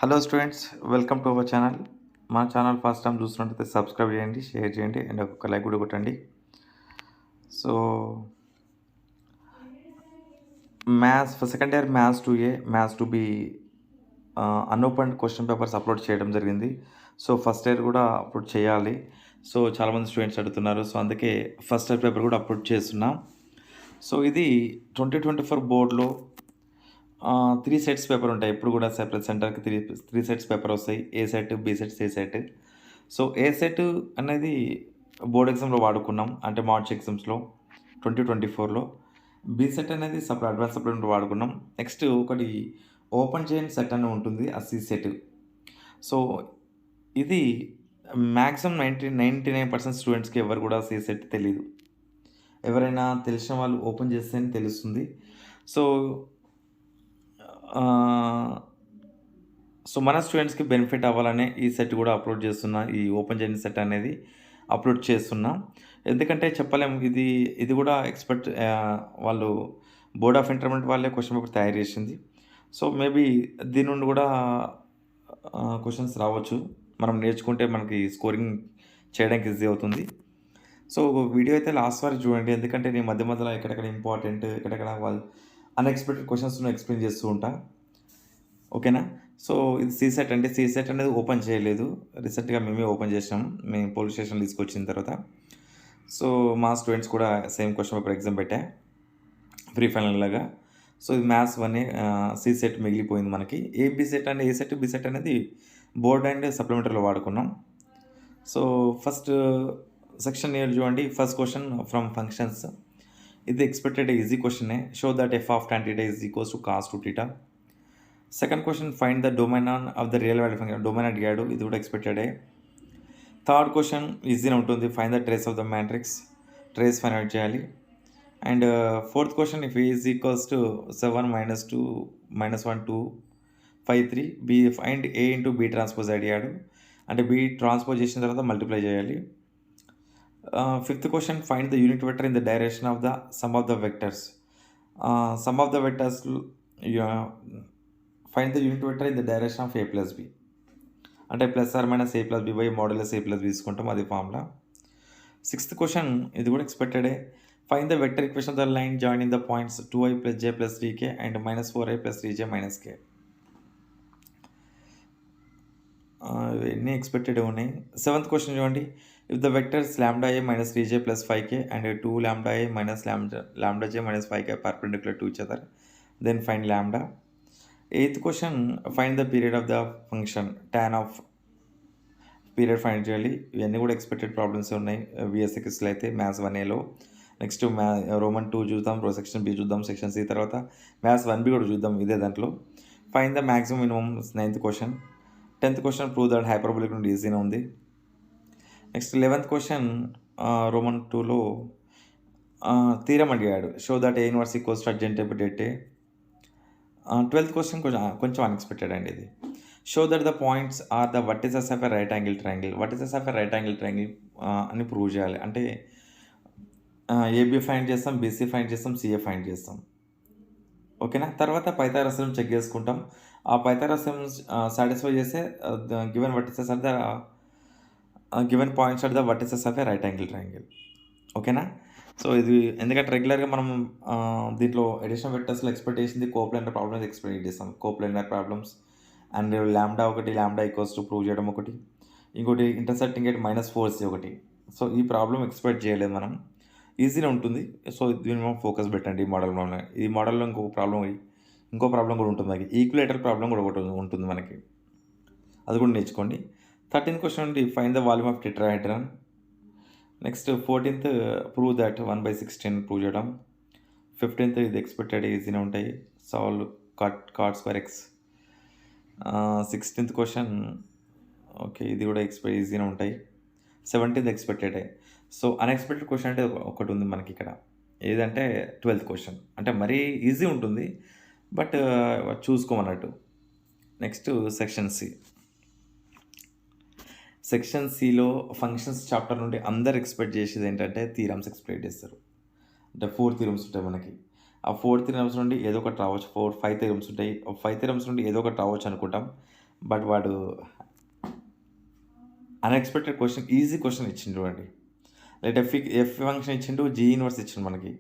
Hello students, welcome to our channel. మా channel first time చూస్తున్నట్టయితే subscribe చేయండి, share చేయండి అండ్ ఒక లైక్ కూడా కొట్టండి. So maths for second year maths 2A, maths 2B unopen question papers upload చేయడం జరిగింది. సో ఫస్ట్ ఇయర్ కూడా అప్లోడ్ చేయాలి. సో చాలామంది స్టూడెంట్స్ అడుగుతున్నారు. సో అందుకే ఫస్ట్ ఇయర్ పేపర్ కూడా అప్లోడ్ చేస్తున్నాం. సో ఇది 2024 బోర్డులో 3 సెట్స్ పేపర్ ఉంటాయి. ఎప్పుడు కూడా సెపరేట్ సెంటర్కి త్రీ సెట్స్ పేపర్ వస్తాయి. A set, B set, C set. So A set అనేది బోర్డ్ ఎగ్జామ్లో వాడుకున్నాం, అంటే మార్చ్ ఎగ్జామ్స్లో 2024లో. బి సెట్ అనేది అడ్వాన్స్ సప్లిమెంట్ వాడుకున్నాం. నెక్స్ట్ ఒకటి ఓపెన్ చైన్ సెట్ అని ఉంటుంది, ఆ సి సెట్. సో ఇది మ్యాక్సిమం 99% స్టూడెంట్స్కి ఎవరు కూడా సి సెట్ తెలియదు. ఎవరైనా తెలిసిన వాళ్ళు ఓపెన్ చేస్తేనే తెలుస్తుంది. సో మన స్టూడెంట్స్కి బెనిఫిట్ అవ్వాలనే ఈ సెట్ కూడా అప్లోడ్ చేస్తున్నా. ఈ ఓపెన్ చేయని సెట్ అనేది అప్లోడ్ చేస్తున్నా. ఎందుకంటే చెప్పలేము, ఇది కూడా ఎక్స్పెక్ట్ వాళ్ళు బోర్డ్ ఆఫ్ ఇంటర్మీడియట్ వాళ్ళే క్వశ్చన్ పేపర్ తయారు చేసింది. సో మేబీ దీని నుండి కూడా క్వశ్చన్స్ రావచ్చు. మనం నేర్చుకుంటే మనకి స్కోరింగ్ చేయడానికి ఈజీ అవుతుంది. సో వీడియో అయితే లాస్ట్ వరకు చూడండి, ఎందుకంటే నేను మధ్య మధ్యలో ఎక్కడెక్కడ ఇంపార్టెంట్, ఎక్కడెక్కడ వాళ్ళు అన్ఎక్స్పెక్టెడ్ క్వశ్చన్స్ను ఎక్స్ప్లెయిన్ చేస్తూ ఉంటా. ఓకేనా? సో ఇది సి సెట్ అండి. సి సెట్ అనేది ఓపెన్ చేయలేదు, రీసెంట్గా మేమే ఓపెన్ చేసాం, మేము పోలీస్ స్టేషన్ తీసుకొచ్చిన తర్వాత. సో మా స్టూడెంట్స్ కూడా సేమ్ క్వశ్చన్ పేపర్ ఎగ్జామ్ పెట్టా, ప్రీ ఫైనల్ లాగా. సో ఇది మ్యాథ్స్ 1 సి సెట్ మిగిలిపోయింది మనకి. B set and A set, B set అనేది బోర్డ్ అండ్ సప్లిమెంటరీలో వాడుకున్నాం. సో ఫస్ట్ సెక్షన్ ఏర్ చూడండి. First question from functions. ఇది ఎక్స్పెక్టెడ్ ఈజీ క్వశ్చనే. Show that f of tan θ is equals to cos 2θ. Second question find the domain of the real value function. Domain అడిగాడు, ఇది కూడా ఎక్స్పెక్టెడే. Third question ఈజీగా ఉంటుంది. Find the trace of the matrix. Trace find out చేయాలి. And fourth question if is equals to 7 - 2 - 1 2 5 3 B find A into B transpose అడిగాడు, అంటే B transpose చేసిన తర్వాత మల్టిప్లై చేయాలి. Fifth question find the unit vector in the direction of the sum of the vectors. Sum of the vectors find the unit vector in the direction of a plus B, అంటే plus or minus a plus B by modulus a plus B తీసుకుంటాం, అది formula. Sixth question ఇది కూడా ఎక్స్పెక్టెడే. Find the vector equation of the line joining the points 2i + j + 3k and -4i + 3j - k. ఇవన్నీ expected ఉన్నాయి. Seventh question చూడండి. If the vectors λa - 3j + 5k and 2λa - λj - 5k perpendicular to each other, then find λ. Eighth question find the period of the function tan of period find చేయాలి. ఇవన్నీ కూడా expected problems ఉన్నాయి విఎస్ఎక్స్లో అయితే maths 1Aలో. Next Roman 2 చూద్దాం, section B చూద్దాం, section C, తర్వాత maths 1B కూడా చూద్దాం ఇదే దాంట్లో. Find the maximum minimum, ninth question. 10th question prove that hyperbolic నుండి ఈజీనే ఉంది. నెక్స్ట్ 11th క్వశ్చన్ రోమన్ 2లో థీరం అడిగాడు. Show that A inverse equals to adjoint by det A. 12th question కొంచెం అన్ఎక్స్పెక్టెడ్ అండి ఇది. Show that the points are the vertices of a right angle triangle. Vertices of a right angle triangle అని prove చేయాలి. అంటే AB find చేస్తాం, BC find చేస్తాం, CA find చేస్తాం. ఓకేనా? తర్వాత పైథాగరస్ చెక్ చేసుకుంటాం. ఆ పైథాగరస్ సాటిస్ఫై చేస్తే given vertices are the given points are the vertices of a right angle triangle. ఓకేనా? సో ఇది ఎందుకంటే రెగ్యులర్గా మనం దీంట్లో ఎడిషనల్ వెక్టర్స్లో ఎక్స్పెక్ట్ చేసింది కోప్లానర్ ప్రాబ్లమ్స్ ఎక్స్పెక్ట్ చేస్తాం. Coplanar problems and lambda equals to prove చేయడం ఒకటి, ఇంకోటి ఇంటర్సెక్టింగ్ ఎట్ -4c ఒకటి. సో ఈ ప్రాబ్లం ఎక్స్పెక్ట్ చేయలేదు మనం, ఈజీగా ఉంటుంది. సో దీని మనం ఫోకస్ పెట్టండి ఈ మోడల్లో. ఈ మోడల్లో ఇంకో ప్రాబ్లం కూడా ఉంటుంది మనకి. ఈక్యులేటర్ ప్రాబ్లం కూడా ఒకటి ఉంటుంది మనకి, అది కూడా నేర్చుకోండి. 13th క్వశ్చన్ నుండి find the volume of tetrahedron. Next 14th prove that 1/16 prove చేయడం. 15th ఇది ఎక్స్పెక్టెడ్, ఈజీనే ఉంటాయి. Solve cot square x. 16th question okay, ఇది కూడా ఈజీనే ఉంటాయి. 17th ఎక్స్పెక్టెడే. సో అన్ఎక్స్పెక్టెడ్ క్వశ్చన్ అంటే ఒకటి ఉంది మనకి ఇక్కడ, ఏదంటే 12th క్వశ్చన్. అంటే మరీ ఈజీ ఉంటుంది బట్ చూసుకోమన్నట్టు. Next section C. సెక్షన్ సిలో ఫంక్షన్స్ చాప్టర్ నుండి అందరు ఎక్స్పెక్ట్ చేసేది ఏంటంటే థీరమ్స్ ఎక్స్ప్లెయిన్ చేస్తారు. అంటే 4 థీరమ్స్ ఉంటాయి మనకి. ఆ 4 థీరమ్స్ నుండి ఏదో ఒకటి రావచ్చు. 5 థీరమ్స్ ఉంటాయి. 5 థీరమ్స్ నుండి ఏదో ఒకటి రావచ్చు అనుకుంటాం. బట్ వాడు అన్ఎక్స్పెక్టెడ్ క్వశ్చన్, ఈజీ క్వశ్చన్ ఇచ్చిండు చూడండి. లైట్ ఎఫ్ ఫంక్షన్ ఇచ్చిండు, జీ ఇన్వర్స్ ఇచ్చిండు మనకి.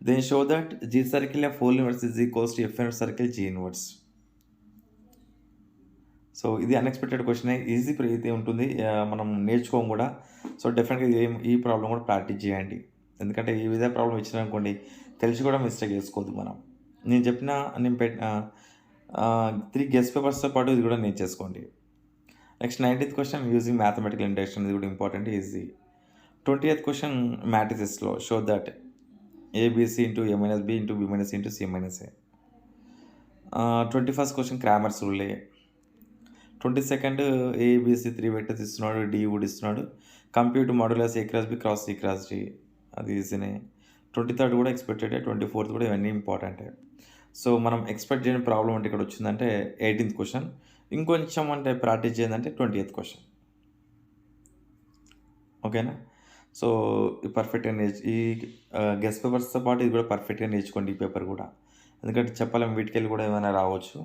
Then show that g circle f whole inverse is equals to f inverse circle g inverse. So ఇది అన్ఎక్స్పెక్టెడ్ క్వశ్చన్, ఈజీ అయితే ఉంటుంది, మనం నేర్చుకోం కూడా. సో డెఫినెట్గా ఈ ప్రాబ్లం కూడా ప్రాక్టీస్ చేయండి. ఎందుకంటే ఈ విధంగా ప్రాబ్లం ఇచ్చిననుకోండి తెలిసి కూడా మిస్టేక్ చేసుకోవద్దు మనం. నేను పెట్టిన 3 గెస్ట్ పేపర్స్తో పాటు ఇది కూడా నేర్చేసుకోండి. Next 19th question using mathematical induction, ఇది కూడా ఇంపార్టెంట్, ఈజీ. 20th క్వశ్చన్ మ్యాట్రిసెస్లో show that ABC into A minus B into B minus into C minus A. 21st question Cramer's రూలే. 22nd ఏబిసి 3 వెక్టర్స్ ఇస్తున్నాడు, D కూడా ఇస్తున్నాడు. Compute modulus A cross B cross C cross D, అది ఈజీనే. 23rd కూడా expected, 24th కూడా ఇవన్నీ ఇంపార్టెంటే. సో మనం ఎక్స్పెక్ట్ చేయని ప్రాబ్లం అంటే ఇక్కడ వచ్చిందంటే 18th క్వశ్చన్. ఇంకొంచెం అంటే ప్రాక్టీస్ చేయాలంటే 20th క్వశ్చన్. ఓకేనా? సో పర్ఫెక్ట్గా ఈ గెస్ట్ పేపర్స్తో పాటు ఇది కూడా పర్ఫెక్ట్గా నేర్చుకోండి, ఈ పేపర్ కూడా. ఎందుకంటే చెప్పలేము, వీటికెళ్ళి కూడా ఏమైనా రావచ్చు.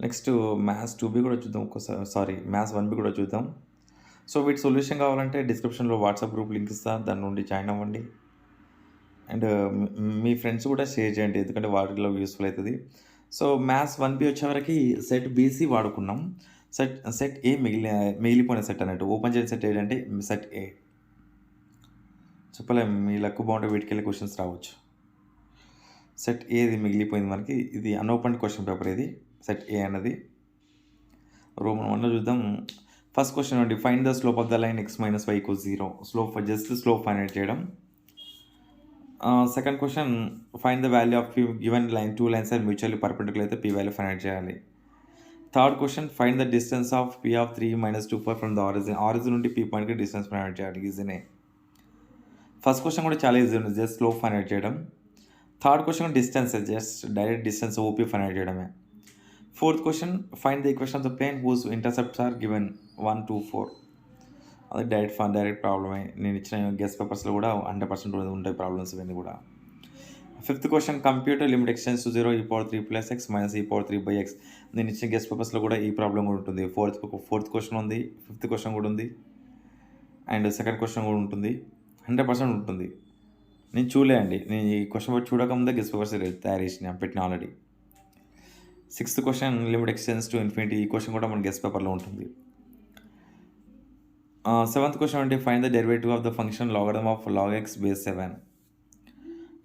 నెక్స్ట్ మ్యాథ్స్ 2B కూడా చూద్దాం ఒక్కసారి, మ్యాథ్స్ 1B కూడా చూద్దాం. సో వీటి సొల్యూషన్ కావాలంటే డిస్క్రిప్షన్లో వాట్సాప్ గ్రూప్ లింక్ ఇస్తాను, దాని నుండి జాయిన్ అవ్వండి. అండ్ మీ ఫ్రెండ్స్ కూడా షేర్ చేయండి, ఎందుకంటే వాటిలో యూస్ఫుల్ అవుతుంది. సో మ్యాథ్స్ 1B వచ్చేవరకు సెట్ బీసీ వాడుకున్నాం. సెట్ ఏ మిగిలిపోయిన సెట్ అన్నట్టు. ఓపెన్ చేయని సెట్ ఏంటంటే సెట్ ఏ. చెప్పలేము, మీ లక్ బాగుంటే వీటికెళ్ళి క్వశ్చన్స్ రావచ్చు. సెట్ ఏది మిగిలిపోయింది మనకి, ఇది అన్ఓపెన్ క్వశ్చన్ పేపర్, ఇది సెట్ ఏ అన్నది. రోమన్ 1లో చూద్దాం. ఫస్ట్ క్వశ్చన్ అండి, find the slope of the line x minus y equals 0. Just slope find out చేయడం. Second question, find the value of given line, 2 lines are mutually perpendicular అయితే p value find out చేయాలి. Third question, find the distance of p of 3 - 2 4 from the origin నుండి p పాయింట్కి distance find out చేయాలి, ఈజీనే. First question కూడా చాలా easy ఉంది, just slope find out చేయడం. Third question distance, just direct distance OP find out చేయడమే. Fourth question, find the equation of the plane whose intercepts are given 1 2 4. అది direct ప్రాబ్లమే. నేను ఇచ్చిన గెస్ట్ పేపర్స్లో కూడా 100% ఉంటాయి ప్రాబ్లమ్స్ ఇవన్నీ కూడా. Fifth question, computer limit x tends to 0 e³ + x - e³ x. నేను ఇచ్చిన గెస్ట్ పేపర్స్లో కూడా ఈ ప్రాబ్లం కూడా ఉంటుంది. ఫోర్త్ క్వశ్చన్ ఉంది, ఫిఫ్త్ క్వశ్చన్ కూడా ఉంది, అండ్ సెకండ్ క్వశ్చన్ కూడా ఉంటుంది. 100% ఉంటుంది. నేను చూడలేండి, నేను ఈ క్వశ్చన్ పేపర్ చూడకముందే గెస్ట్ పేపర్స్ తయారు చేసిన పెట్టిన already. Sixth question, limit x tends to infinity. ఈ క్వశ్చన్ కూడా మన గెస్ట్ పేపర్లో ఉంటుంది. సెవెంత్ క్వశ్చన్ అంటే find the derivative of the function logarithm of log x base 7.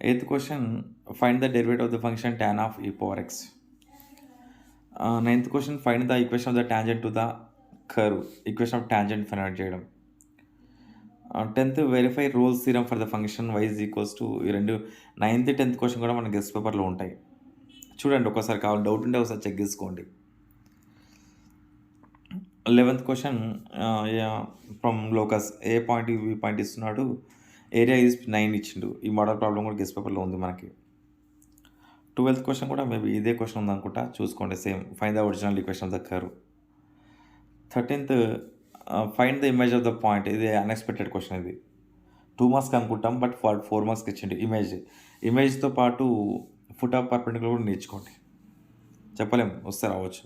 Eighth question, find the derivative of the function tan of e⁴x. Ninth question, find the equation of the tangent to the curve. Equation of tangent find out చేయడం. 10th, verify Rolle's theorem for the function y = ఈ రెండు. 9th 10th question కూడా మన guest పేపర్లో ఉంటాయి, చూడండి ఒకసారి, కావాలి డౌట్ ఉంటే ఒకసారి చెక్ చేసుకోండి. 11th question, from locus A point B point ఇస్తున్నాడు, ఏరియా ఈజ్ 9 ఇచ్చిండు. ఈ మోడల్ ప్రాబ్లం కూడా గెస్ట్ పేపర్లో ఉంది మనకి. 12th క్వశ్చన్ కూడా మేబీ ఇదే క్వశ్చన్ ఉందనుకుంటా, చూసుకోండి same. Find the original equation of the curve. 13th, find the image of the point. ఇది అన్ఎక్స్పెక్టెడ్ క్వశ్చన్, ఇది 2 మార్క్స్ అనుకుంటాం, బట్ 4 మార్క్స్కి ఇచ్చిండు. ఇమేజ్తో పాటు ఫుట్ ఆఫ్ పర్పెండిక్యులర్ కూడా నేర్చుకోండి, చెప్పలేము వస్తే రావచ్చు.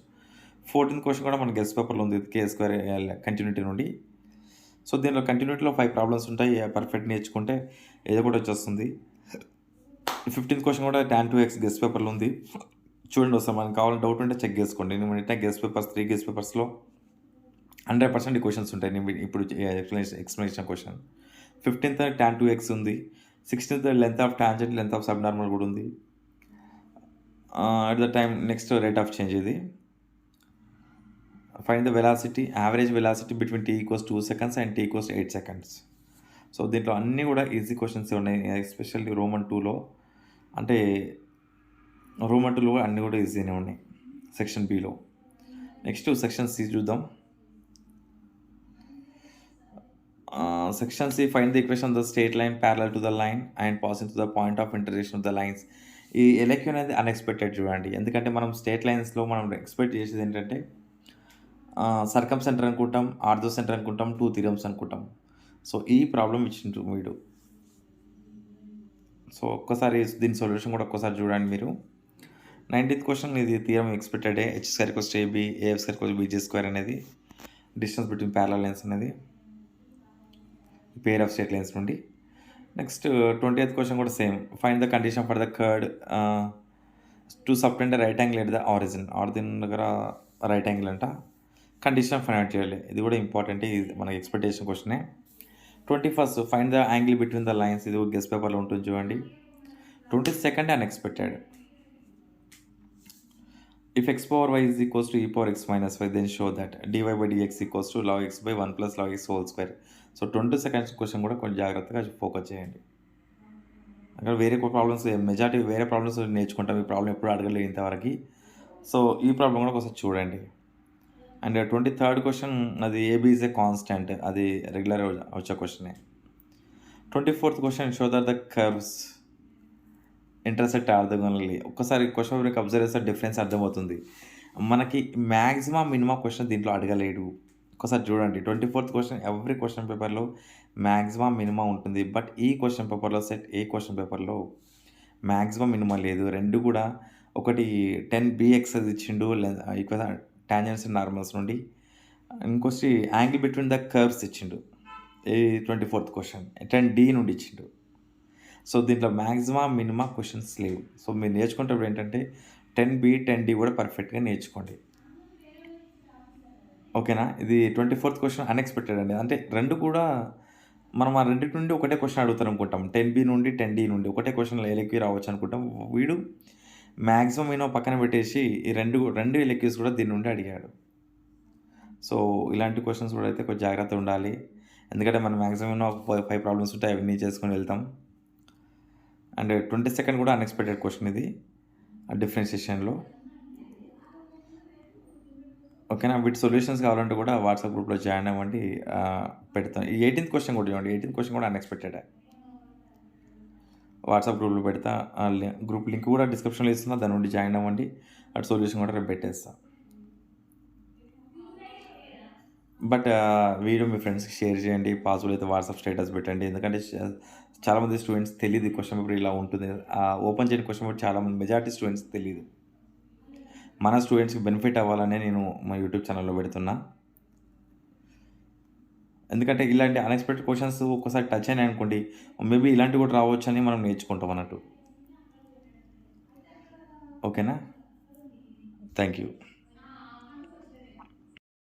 14th క్వశ్చన్ కూడా మన గెస్ట్ పేపర్లో ఉంది, k² కంటిన్యూటీ నుండి. సో దీనిలో కంటిన్యూటీలో 5 ప్రాబ్లమ్స్ ఉంటాయి, పర్ఫెక్ట్ నేర్చుకుంటే ఏదో కూడా వచ్చేస్తుంది. 15th క్వశ్చన్ కూడా tan 2x గెస్ట్ పేపర్లో ఉంది, చూడండి వస్తాం. మనకు కావాలని డౌట్ ఉంటే చెక్ చేసుకోండి. నేను గెస్ట్ పేపర్స్ 3 గెస్ట్ పేపర్స్లో 100% ఈ క్వశ్చన్స్ ఉంటాయి. నేను ఇప్పుడు explanation question. 15th tan 2x ఉంది. 16th length of tangent, length of subnormal కూడా ఉంది. At the time next rate of change ఇది. Find the velocity, average velocity between t = 2 seconds and t = 8 seconds. So దీంట్లో అన్నీ కూడా easy questions ఉన్నాయి, especially Roman 2లో. అంటే రోమన్ 2లో కూడా అన్నీ కూడా ఈజీనే ఉన్నాయి సెక్షన్ బిలో. నెక్స్ట్ సెక్షన్ సి చూద్దాం. Section C, find the equation of the straight line parallel to the line and passing to the point of intersection of the lines. ఈ ఎల్ఎక్యూ అనేది అన్ఎక్స్పెక్టెడ్ చూడండి, ఎందుకంటే మనం స్ట్రెయిట్ లైన్స్లో మనం ఎక్స్పెక్ట్ చేసేది ఏంటంటే సర్కమ్ సెంటర్ అనుకుంటాం, ఆర్థో సెంటర్ అనుకుంటాం, 2 థీరమ్స్ అనుకుంటాం. సో ఈ ప్రాబ్లం ఇచ్చిండ్రు వీడు. సో ఒక్కసారి దీని సొల్యూషన్ కూడా ఒక్కసారి చూడండి మీరు. 19th క్వశ్చన్ ఇది theorem expected H square equals to AB AF square equals BG square అనేది డిస్టెన్స్ బిట్వీన్ ప్యారలల్ లైన్స్ అనేది పేర్ ఆఫ్ స్ట్రెయిట్ లైన్స్ నుండి. నెక్స్ట్ 20th క్వశ్చన్ కూడా same. Find the condition for the chord to subtend right angle at the origin దగ్గర right angle అంట. Condition find out చేయాలి. ఇది కూడా important, ఇది మనకి ఎక్స్పెక్టేషన్ క్వశ్చనే. 21st find the angle between the lines, ఇది గెస్ పేపర్లో ఉంటుంది చూడండి. 22nd unexpected. If x power y is equals to e power x minus y, then show that dy by dx equals to log x by 1 plus log x whole square. So 22nd question కూడా కొంచెం జాగ్రత్తగా focus చేయండి. అక్కడ వేరే problems majority వేరే problems నేర్చుకుంటాం, ఈ problem ఎప్పుడు అడగలేదు ఇంతవరకు. సో ఈ ప్రాబ్లం కూడా ఒకసారి చూడండి. అండ్ 23rd క్వశ్చన్ అది ఏబీ ఈజ్ ఏ కాన్స్టెంట్, అది రెగ్యులర్ వచ్చే క్వశ్చనే. 24th question show that the curves intersect orthogonally. ఒక్కసారి క్వశ్చన్ పేపర్కి అబ్జర్వ్ చేస్తే డిఫరెన్స్ అర్థమవుతుంది. మనకి మ్యాక్సిమం మినిమం క్వశ్చన్ దీంట్లో అడగలేడు. ఒకసారి చూడండి 24th క్వశ్చన్ ఎవ్రీ క్వశ్చన్ పేపర్లో మ్యాక్సిమం మినిమం ఉంటుంది. బట్ ఈ క్వశ్చన్ పేపర్లో సెట్ ఏ క్వశ్చన్ పేపర్లో మ్యాక్సిమం మినిమం లేదు. రెండు కూడా ఒకటి 10bx అది ఇచ్చిండు ఈక్వల్ టాంజెంట్స్ నార్మల్స్ నుండి, ఇంకోటి యాంగిల్ బిట్వీన్ ద కర్వ్స్ ఇచ్చిండు. ఈ 24th క్వశ్చన్ 10d నుండి ఇచ్చిండు. సో దీంట్లో మ్యాక్సిమం మినిమం క్వశ్చన్స్ లేవు. సో మీరు నేర్చుకుంటప్పుడు ఏంటంటే 10b 10d కూడా పర్ఫెక్ట్గా నేర్చుకోండి, ఓకేనా. ఇది 24th క్వశ్చన్ అన్ఎక్స్పెక్టెడ్ అండి. అంటే రెండు కూడా మనం ఆ రెండింటి నుండి ఒకటే క్వశ్చన్ అడుగుతారు అనుకుంటాం. 10b నుండి 10d నుండి ఒకటే క్వశ్చన్ ఎలక్యూ రావచ్చు అనుకుంటాం. వీడు మ్యాక్సిమం మినిమం పక్కన పెట్టేసి ఈ రెండు ఎలక్యూస్ కూడా దీని నుండి అడిగాడు. సో ఇలాంటి క్వశ్చన్స్ కూడా అయితే కొంచెం జాగ్రత్త ఉండాలి. ఎందుకంటే మనం మ్యాక్సిమం 5 ప్రాబ్లమ్స్ ఉంటాయి, అవన్నీ చేసుకొని వెళ్తాం. అండ్ 22nd కూడా అన్ఎక్స్పెక్టెడ్ క్వశ్చన్ ఇది డిఫరెన్షియేషన్లో, ఓకేనా. వీటి సొల్యూషన్స్ కావాలంటే కూడా వాట్సాప్ గ్రూప్లో జాయిన్ అవ్వండి, పెడతాను. ఈ 18th క్వశ్చన్ కూడా చూడండి, 18th క్వశ్చన్ కూడా అన్ఎక్స్పెక్టెడ్. వాట్సాప్ గ్రూప్లో పెడతా, గ్రూప్ లింక్ కూడా డిస్క్రిప్షన్లో ఇస్తున్నా, దాని నుండి జాయిన్ అవ్వండి. అటు సొల్యూషన్ కూడా రేపు పెట్టేస్తా. బట్ వీడియో మీ ఫ్రెండ్స్కి షేర్ చేయండి, పాసిబుల్ అయితే వాట్సాప్ స్టేటస్ పెట్టండి. ఎందుకంటే చాలామంది స్టూడెంట్స్ తెలియదు క్వశ్చన్ పేపర్ ఇలా ఉంటుంది. ఓపెన్ చేయని క్వశ్చన్ పేపర్ చాలామంది మెజారిటీ స్టూడెంట్స్ తెలియదు. మన స్టూడెంట్స్కి బెనిఫిట్ అవ్వాలనే నేను మా యూట్యూబ్ ఛానల్లో పెడుతున్నా. ఎందుకంటే ఇలాంటి అన్ఎక్స్పెక్టెడ్ క్వశ్చన్స్ ఒక్కసారి టచ్ అయినాయి అనుకోండి, మేబీ ఇలాంటివి కూడా రావచ్చు అని మనం నేర్చుకుంటాం అన్నట్టు, ఓకేనా. Thank you.